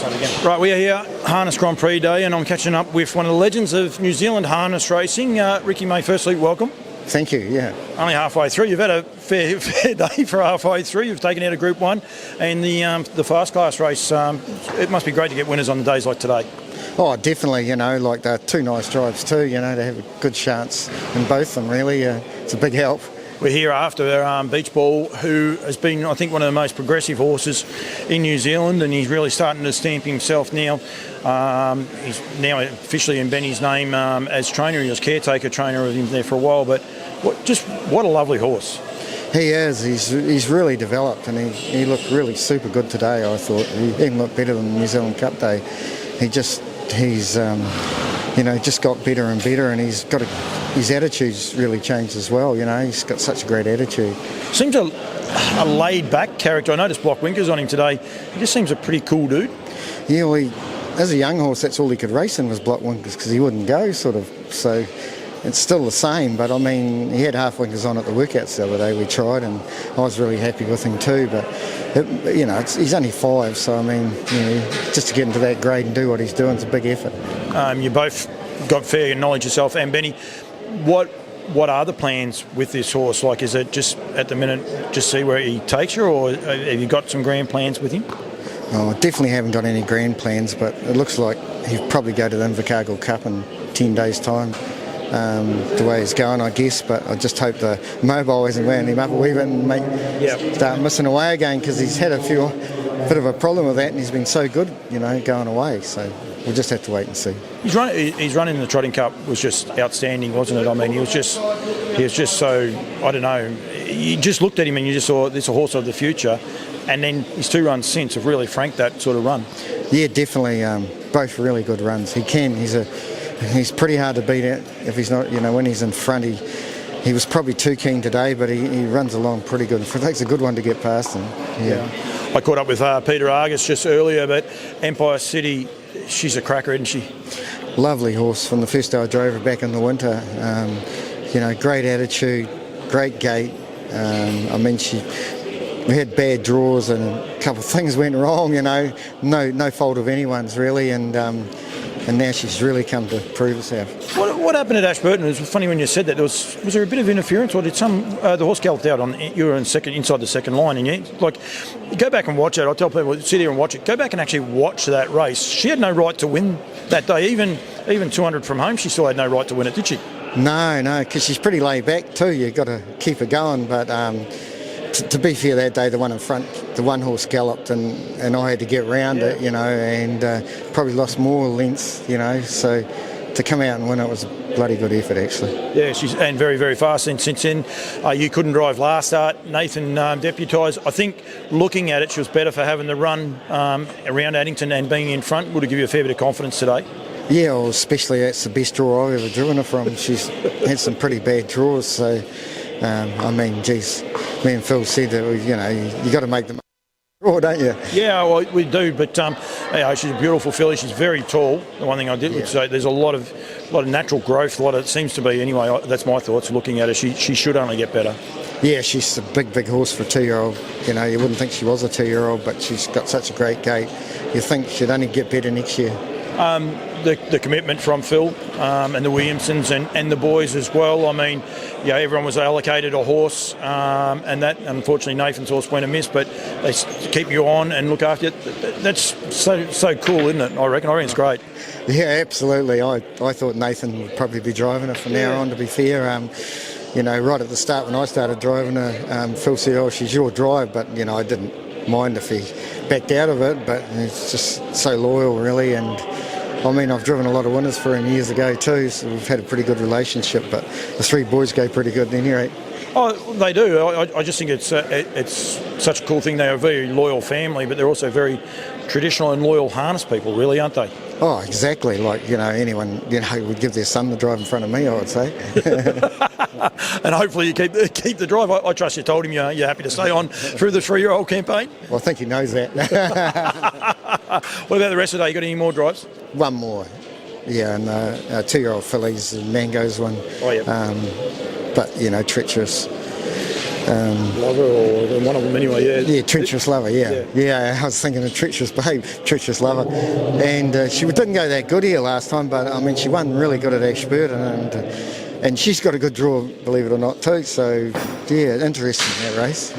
Right, we are here, Harness Grand Prix Day, and I'm catching up with one of the legends of New Zealand harness racing. Ricky May, firstly, welcome. Thank you, yeah. Only halfway through. You've had a fair day for halfway through. You've taken out a Group 1 and the fast class race. It must be great to get winners on days like today. Oh, definitely, like they're two nice drives too, to have a good chance in both of them, really. It's a big help. We're here after Beach Ball, who has been, I think, one of the most progressive horses in New Zealand, and he's really starting to stamp himself now. He's now officially in Benny's name as trainer. He was caretaker trainer of him there for a while, but what a lovely horse. He is. He's really developed, and he looked really super good today, I thought. He even looked better than the New Zealand Cup Day. He's just got better and better, and his attitude's really changed as well. He's got such a great attitude. Seems a laid-back character. I noticed Block Winkers on him today. He just seems a pretty cool dude. Yeah, well, as a young horse, that's all he could race in was Block Winkers because he wouldn't go, sort of. So it's still the same, but I mean, he had half winkers on at the workouts the other day. We tried, and I was really happy with him too. But he's only 5, so I mean, just to get into that grade and do what he's doing is a big effort. You both got fair knowledge yourself, and Benny. What are the plans with this horse? Like, is it just at the minute just see where he takes you, or have you got some grand plans with him? Oh, I definitely haven't got any grand plans, but it looks like he'll probably go to the Invercargill Cup in 10 days' time. The way he's going, I guess, but I just hope the mobile isn't wearing him up a wee bit and start missing away again, because he's had a bit of a problem with that, and he's been so good, going away. So we'll just have to wait and see. His run in the Trotting Cup was just outstanding, wasn't it? I mean, he was just so, I don't know, you just looked at him and you just saw this is a horse of the future, and then his 2 runs since have really franked that sort of run. Yeah, definitely, both really good runs. He's pretty hard to beat it if he's not, when he's in front. He was probably too keen today, but he runs along pretty good. It takes a good one to get past him. Yeah. I caught up with Peter Argus just earlier, but Empire City, she's a cracker, isn't she? Lovely horse from the first day I drove her back in the winter. Great attitude, great gait. We had bad draws and a couple of things went wrong, no fault of anyone's really, and now she's really come to prove herself. What happened at Ashburton? It was funny when you said that. Was there a bit of interference, or did the horse galloped out on you were inside the second line, and you go back and watch it. I tell people sit here and watch it. Go back and actually watch that race. She had no right to win that day. Even 200 from home, she still had no right to win it, did she? No, because she's pretty laid back too. You've got to keep her going, but. To be fair, that day the one in front, the one horse galloped and I had to get round it, and probably lost more lengths, so to come out and win it was a bloody good effort actually. Yeah, she's and very, very fast, and since then you couldn't drive last start. Nathan deputised. I think looking at it, she was better for having the run around Addington and being in front would have given you a fair bit of confidence today. Yeah, well, especially that's the best draw I've ever driven her from. She's had some pretty bad draws, so geez, me and Phil said that you got to make them draw, don't you? Yeah, well, we do, but she's a beautiful filly. She's very tall. The one thing I did would say, there's a lot of natural growth. It seems to be anyway. That's my thoughts. Looking at her, she should only get better. Yeah, she's a big horse for a 2-year-old. You wouldn't think she was a 2-year-old, but she's got such a great gait. You think she'd only get better next year. The commitment from Phil and the Williamsons and the boys as well. I mean, everyone was allocated a horse, and that unfortunately Nathan's horse went amiss, but they keep you on and look after you. That's so cool, isn't it? I reckon it's great. Yeah, absolutely. I thought Nathan would probably be driving her from now on, to be fair. Right at the start when I started driving her, Phil said, "Oh, she's your drive," but I didn't mind if he backed out of it, but he's just so loyal really, and I've driven a lot of winners for him years ago too, so we've had a pretty good relationship, but the 3 boys go pretty good at any rate. Oh, they do. I just think it's such a cool thing. They're a very loyal family, but they're also very traditional and loyal harness people, really, aren't they? Oh, exactly. Anyone would give their son the drive in front of me, I would say. And hopefully you keep the drive. I trust you told him you're happy to stay on through the 3-year-old campaign. Well, I think he knows that. What about the rest of the day? You got any more drives? One more. Yeah, and 2-year-old fillies, the Mango's one. Oh, yeah. But, treacherous. Lover or one of them anyway, yeah. Yeah, treacherous lover, yeah. I was thinking of treacherous babe, treacherous lover. And she didn't go that good here last time, but I mean, she won really good at Ashburton, and she's got a good draw, believe it or not, too. So, yeah, interesting, that race.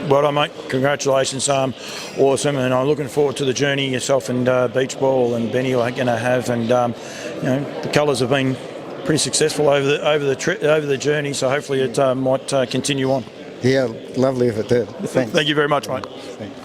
Well done, mate. Congratulations. Awesome. And I'm looking forward to the journey yourself and Beach Ball and Benny are going to have. And, the colours have been pretty successful over the journey, so hopefully it might continue on. Yeah, lovely if it did. Thank you very much, mate. Thanks.